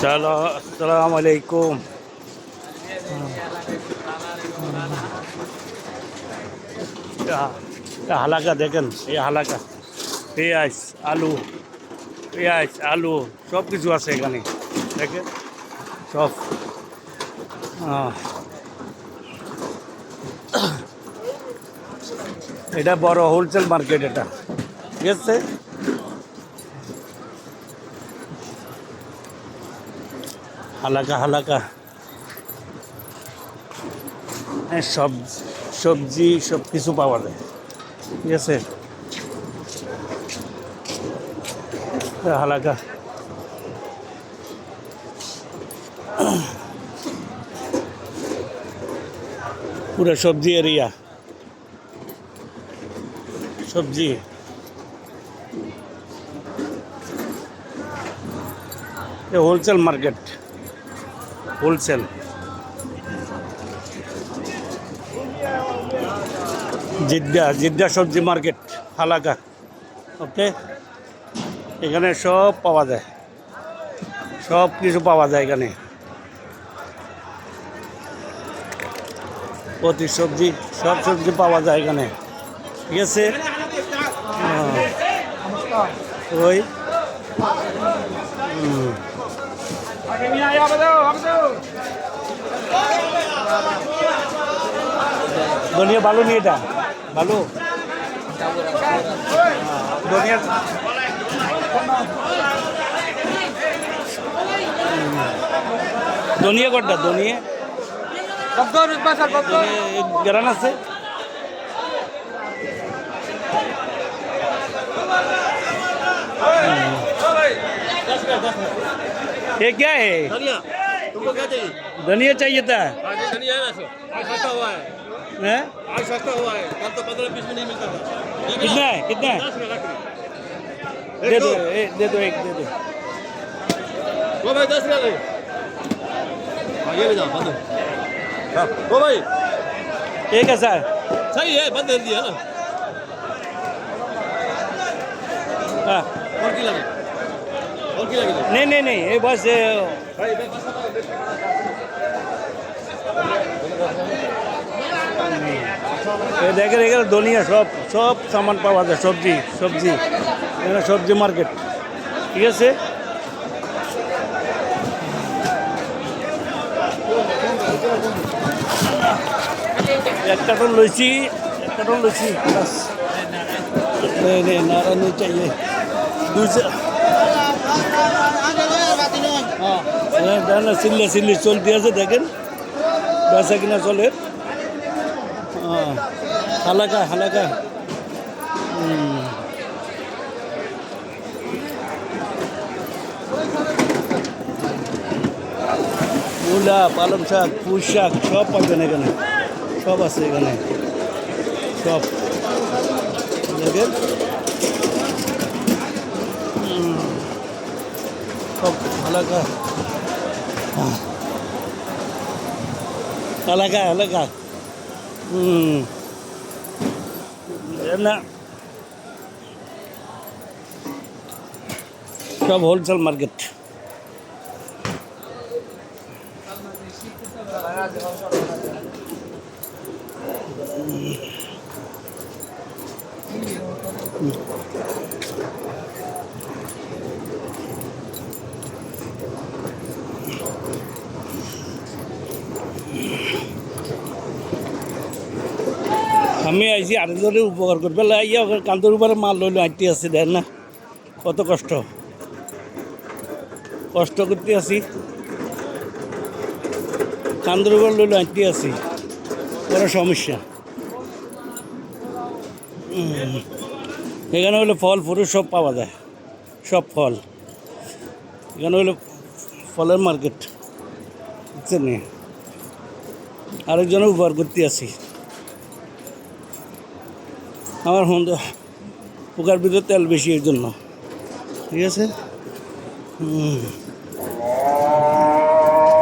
আসসালামু আলাইকুম। হালাকা দেখেন, এই হালাকা পেঁয়াজ আলু সব কিছু আছে এখানে দেখেন সব। এটা বড় হোলসেল মার্কেট, এটা ঠিক আছে। হালাকা সব সবজি সব কিছু পাওয়া যায়, ঠিক আছে। হালাকা পুরো সবজি এরিয়া, সবজি হোলসেল মার্কেট, হোলসেল জিদ্দা সবজি মার্কেট হালাকা। ওকে, এখানে সব পাওয়া যায়, সব কিছু পাওয়া যায় এখানে। প্রতি সবজি সব সবজি পাওয়া যায় এখানে, ঠিক আছে। ওই ধনিয়া ভালো নিয়ে, এটা ভালো ধনিয়া। ধনিয়া কটা? ধনিয়া গ্রান আছে। ये क्या है? धनिया तुमको क्या चाहिए? धनिया चाहिए था। आज धनिया है ना सो आज सस्ता हुआ है। हैं? आज सस्ता हुआ है, कल तो 15-20 में नहीं मिलता था। कितना है? कितना है? 10 में रख दे दो, दे दो, एक दे दो। वो भाई 10 में ले। हाँ ये भी जाओ बंद। हाँ वो भाई ये कैसा है? सही है, बंद कर दिया ना। हाँ। और की लगे? और की लगे? नहीं ये बस भाई बस দেখে দেখে ধনিয়া সব সব সামান পাওয়া যায়, সবজি এখানে সবজি মার্কেট, ঠিক আছে। এক কার্টন লইছি বাস। नहीं नारा नहीं चाहिए दूसरा। না সিল্লি চলতে আছে, দেখেন বেচা কিনা চলে। হালাকা মূলা, পালং শাক, পুঁই শাক সব পাবেন এখানে, সব আছে এখানে সব দেখেন। সব হালাকা না সব হোলসেল মার্কেট। আমি আইছি আরেকজনের উপকার করবে ইয়া কান্তর উপরে মাল লইলে আঁটতে আছি, দেন না কত কষ্ট করতে আছি, কান্তর উপর লইলে আঁটতে আছি, বড় সমস্যা। এখানে হলে ফল ফুল সব পাওয়া যায়, সব ফল এখানে হলো ফলের মার্কেট, বুঝছেন। আরেকজনের উপকার করতে আছি, আমার পোকার ভিতরে তেল বেশি এর জন্য, ঠিক আছে।